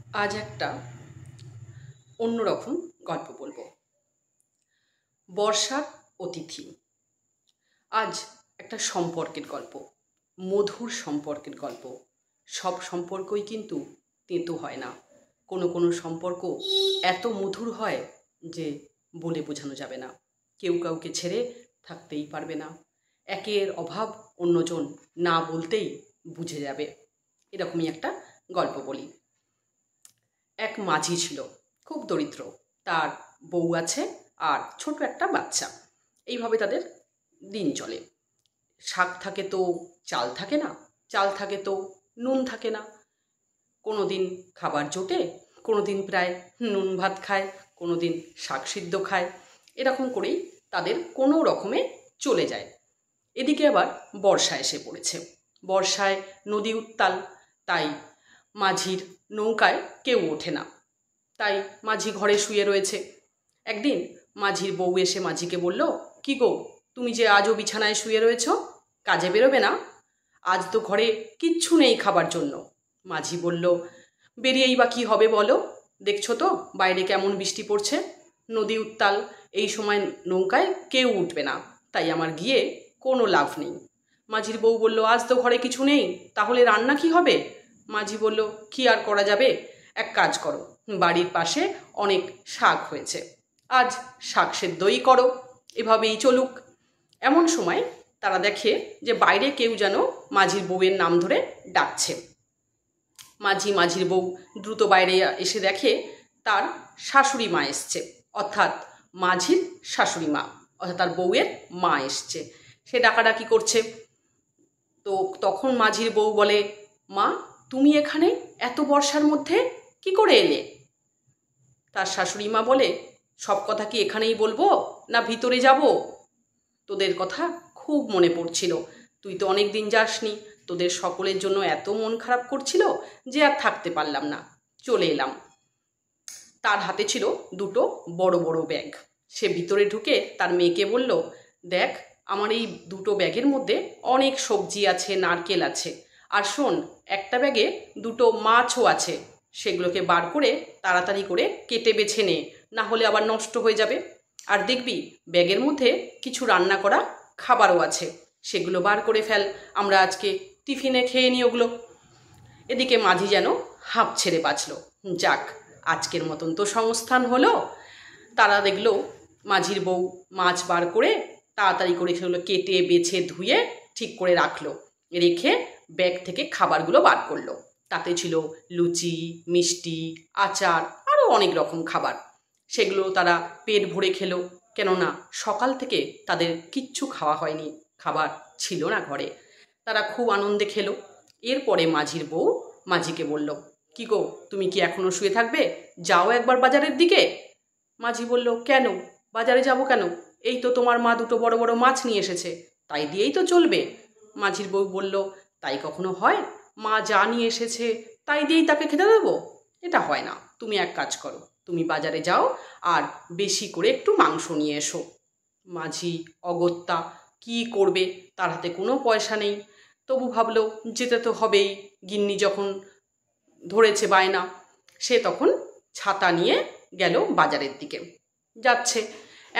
আজ একটা অন্যরকম গল্প বলবো। বর্ষার অতিথি। আজ একটা সম্পর্কের গল্প, মধুর সম্পর্কের গল্প। সব সম্পর্কই কিন্তু তেতো হয় না। কোনো কোনো সম্পর্ক এত মধুর হয় যে বলে বোঝানো যাবে না। কেউ কাউকে ছেড়ে থাকতেই পারবে না। একের অভাব অন্যজন না বলতেই বুঝে যাবে। এরকমই একটা গল্প বলি। এক মাঝি ছিল, খুব দরিদ্র। তার বউ আছে আর ছোট একটা বাচ্চা। এইভাবে তাদের দিন চলে। শাক থাকে তো চাল থাকে না, চাল থাকে তো নুন থাকে না। কোনো দিন খাবার জোটে, কোনো দিন প্রায় নুন ভাত খায়, কোনো দিন শাক সিদ্ধ খায়। এরকম করেই তাদের কোনো রকমে চলে যায়। এদিকে আবার বর্ষা এসে পড়েছে। বর্ষায় নদী উত্তাল, তাই মাঝির নৌকায় কেউ ওঠে না। তাই মাঝি ঘরে শুয়ে রয়েছে। একদিন মাঝির বউ এসে মাঝিকে বলল, কি গো, তুমি যে আজও বিছানায় শুয়ে রয়েছ, কাজে বেরোবে না? আজ তো ঘরে কিচ্ছু নেই খাবার জন্য। মাঝি বলল, বেরিয়েই বা কী হবে বলো? দেখছো তো বাইরে কেমন বৃষ্টি পড়ছে, নদী উত্তাল, এই সময় নৌকায় কেউ উঠবে না, তাই আমার গিয়ে কোনো লাভ নেই। মাঝির বউ বলল, আজ তো ঘরে কিছু নেই, তাহলে রান্না কি হবে? মাঝি বলল, কি আর করা যাবে, এক কাজ করো, বাড়ির পাশে অনেক শাক হয়েছে, আজ শাক সেদ্ধই করো, এভাবেই চলুক। এমন সময় তারা দেখে যে বাইরে কেউ যেন মাঝির বউয়ের নাম ধরে ডাকছে। মাঝির বউ দ্রুত বাইরে এসে দেখে তার শাশুড়ি মা এসছে, অর্থাৎ মাঝির শাশুড়ি মা, অর্থাৎ তার বউয়ের মা এসছে। সে ডাকাডাকি করছে। তো তখন মাঝির বউ বলে, মা, তুমি এখানে এত বর্ষার মধ্যে কি করে এলে? তার শাশুড়ি মা বলে, সব কথা কি এখানেই বলবো না ভিতরে যাব? তোদের কথা খুব মনে পড়ছিল, তুই তো অনেক দিন যাসনি, তোদের সকলের জন্য এত মন খারাপ করছিল যে আর থাকতে পারলাম না, চলে এলাম। তার হাতে ছিল দুটো বড় বড় ব্যাগ। সে ভিতরে ঢুকে তার মেয়েকে বলল, দেখ, আমার এই দুটো ব্যাগের মধ্যে অনেক সবজি আছে, নারকেল আছে, আর শোন, একটা ব্যাগে দুটো মাছও আছে, সেগুলোকে বার করে তাড়াতাড়ি করে কেটে বেছে নে, না হলে আবার নষ্ট হয়ে যাবে। আর দেখবি ব্যাগের মধ্যে কিছু রান্না করা খাবারও আছে, সেগুলো বার করে ফেল, আমরা আজকে টিফিনে খেয়ে নিই ওগুলো। এদিকে মাঝি যেন হাঁপ ছেড়ে বাঁচল। যাক, আজকের মতন তো সংস্থান হলো। তারা দেখলো মাঝির বউ মাছ বার করে তাড়াতাড়ি করে সেগুলো কেটে বেছে ধুয়ে ঠিক করে রাখলো। রেখে ব্যাগ থেকে খাবারগুলো বার করলো। তাতে ছিল লুচি, মিষ্টি, আচার, আরও অনেক রকম খাবার। সেগুলো তারা পেট ভরে খেলো, কেননা সকাল থেকে তাদের কিচ্ছু খাওয়া হয়নি, খাবার ছিল না ঘরে। তারা খুব আনন্দে খেলো। এরপরে মাঝির বউ মাঝিকে বলল, কি গো, তুমি কি এখনো শুয়ে থাকবে? যাও একবার বাজারের দিকে। মাঝি বলল, কেন, বাজারে যাব কেন? এই তো তোমার মা দুটো বড় বড় মাছ নিয়ে এসেছে, তাই দিয়েই তো চলবে। মাঝির বউ বলল, তাই কখনো হয়? মা যা নিয়ে এসেছে তাই দিয়েই তাকে খেতে দেবো? এটা হয় না। তুমি এক কাজ করো, তুমি বাজারে যাও আর বেশি করে একটু মাংস নিয়ে এসো। মাঝি অগত্যা, কি করবে, তার হাতে কোনো পয়সা নেই। তবু ভাবলো যেতে তো হবেই, গিন্নি যখন ধরেছে বায়না। সে তখন ছাতা নিয়ে গেল বাজারের দিকে। যাচ্ছে,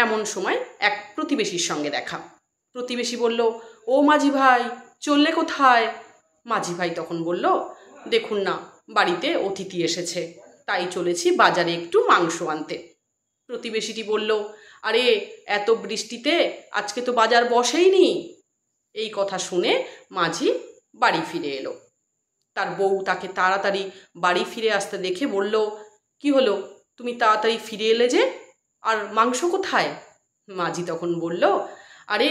এমন সময় এক প্রতিবেশীর সঙ্গে দেখা। প্রতিবেশী বলল, ও মাঝি ভাই, চললে কোথায়? মাঝি ভাই তখন বলল, দেখুন না, বাড়িতে অতিথি এসেছে, তাই চলেছি বাজারে একটু মাংস আনতে। প্রতিবেশীটি বলল, আরে এত বৃষ্টিতে আজকে তো বাজার বসেইনি। এই কথা শুনে মাঝি বাড়ি ফিরে এলো। তার বউ তাকে তাড়াতাড়ি বাড়ি ফিরে আসতে দেখে বলল, কি হলো, তুমি তাড়াতাড়ি ফিরে এলে যে, আর মাংস কোথায়? মাঝি তখন বলল, আরে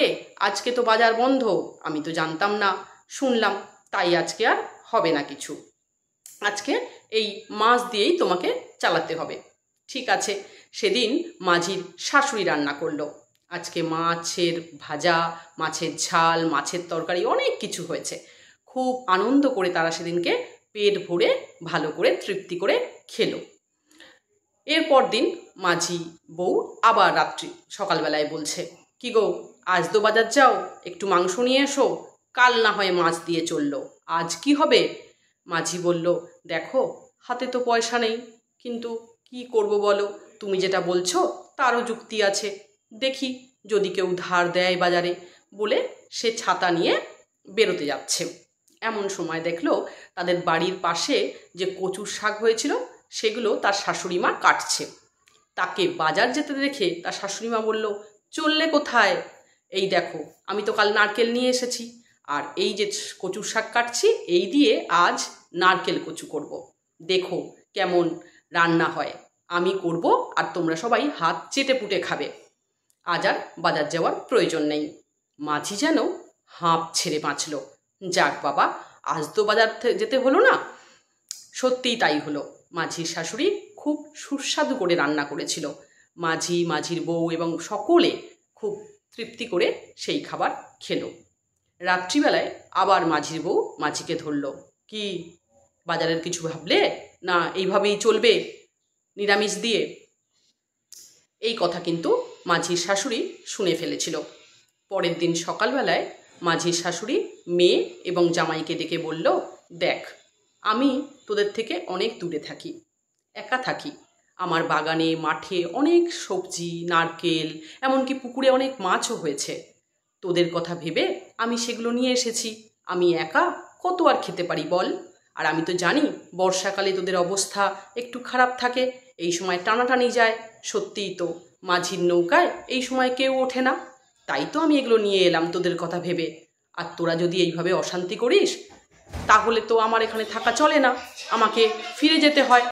আজকে তো বাজার বন্ধ, আমি তো জানতাম না, শুনলাম, তাই আজকে আর হবে না কিছু, আজকে এই মাছ দিয়েই তোমাকে চালাতে হবে। ঠিক আছে। সেদিন মাঝির শাশুড়ি রান্না করলো। আজকে মাছের ভাজা, মাছের ঝাল, মাছের তরকারি, অনেক কিছু হয়েছে। খুব আনন্দ করে তারা সেদিনকে পেট ভরে ভালো করে তৃপ্তি করে খেলো। এরপর দিন মাঝি বউ আবার রাত্রি সকালবেলায় বলছে, কি গো, আজ তো বাজার যাও, একটু মাংস নিয়ে এসো, কাল না হয় মাছ দিয়ে চললো, আজ কি হবে? মাঝি বলল, দেখো, হাতে তো পয়সা নেই, কিন্তু কি করব বলো, তুমি যেটা বলছো তারও যুক্তি আছে, দেখি যদি কেউ ধার দেয় বাজারে, বলে সে ছাতা নিয়ে বেরোতে যাচ্ছে। এমন সময় দেখলো তাদের বাড়ির পাশে যে কচুর শাক হয়েছিল সেগুলো তার শাশুড়ি মা কাটছে। তাকে বাজার যেতে দেখে তার শাশুড়ি মা বলল, চললে কোথায়? এই দেখো, আমি তো কাল নারকেল নিয়ে এসেছি, আর এই যে কচুর শাক কাটছি এই দিয়ে আজ নারকেল কচু করব। দেখো কেমন রান্না হয়, আমি করব আর তোমরা সবাই হাত চেটে পুটে খাবে। আজ আর বাজার যাওয়ার প্রয়োজন নেই। মাঝি যেন হাঁপ ছেড়ে বাঁচল। যাক বাবা, আজ তো বাজার যেতে হলো না। সত্যিই তাই হলো। মাঝির শাশুড়ি খুব সুস্বাদু করে রান্না করেছিল। মাঝি, মাঝির বউ এবং সকলে খুব তৃপ্তি করে সেই খাবার খেলো। রাত্রিবেলায় আবার মাঝির বউ মাঝিকে ধরল, কি বাজারের কিছু ভাবলে, না এইভাবেই চলবে নিরামিষ দিয়ে? এই কথা কিন্তু মাঝির শাশুড়ি শুনে ফেলেছিল। পরের দিন সকালবেলায় মাঝির শাশুড়ি মেয়ে এবং জামাইকে ডেকে বলল, দেখ, আমি তোদের থেকে অনেক দূরে থাকি, একা থাকি। আমার বাগানে মাঠে অনেক সবজি, নারকেল, এমনকি পুকুরে অনেক মাছও হয়েছে। তোদের কথা ভেবে আমি সেগুলো নিয়ে এসেছি। আমি একা কত আর খেতে পারি বল? আর আমি তো জানি বর্ষাকালে তোদের অবস্থা একটু খারাপ থাকে, এই সময় টানাটানি যায়। সত্যিই তো, মাঝির নৌকায় এই সময় কেউ ওঠে না। তাই তো আমি এগুলো নিয়ে এলাম তোদের কথা ভেবে। আর তোরা যদি এইভাবে অশান্তি করিস তাহলে তো আমার এখানে থাকা চলে না, আমাকে ফিরে যেতে হয়।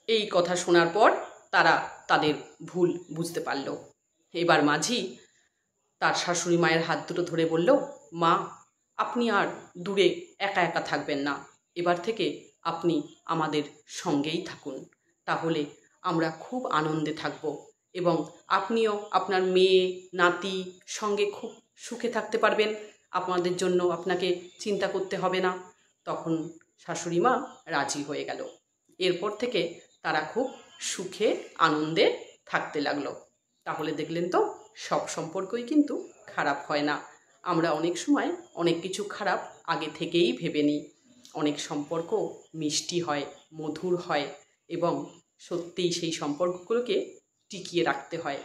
এই কথা শোনার পর তারা তাদের ভুল বুঝতে পারল। এবার মাঝি তার শাশুড়ি মায়ের হাত দুটো ধরে বলল, মা, আপনি আর দূরে একা একা থাকবেন না, এবার থেকে আপনি আমাদের সঙ্গেই থাকুন, তাহলে আমরা খুব আনন্দে থাকব এবং আপনিও আপনার মেয়ে নাতি সঙ্গে খুব সুখে থাকতে পারবেন। আপনাদের জন্য আপনাকে চিন্তা করতে হবে না। তখন শাশুড়ি মা রাজি হয়ে গেল। এরপর থেকে তারা খুব সুখে আনন্দে থাকতে লাগলো। তাহলে দেখলেন তো, সব সম্পর্কই কিন্তু খারাপ হয় না। আমরা অনেক সময় অনেক কিছু খারাপ আগে থেকেই ভেবে নিই। অনেক সম্পর্ক মিষ্টি হয়, মধুর হয় এবং সত্যিই সেই সম্পর্কগুলোকে টিকিয়ে রাখতে হয়।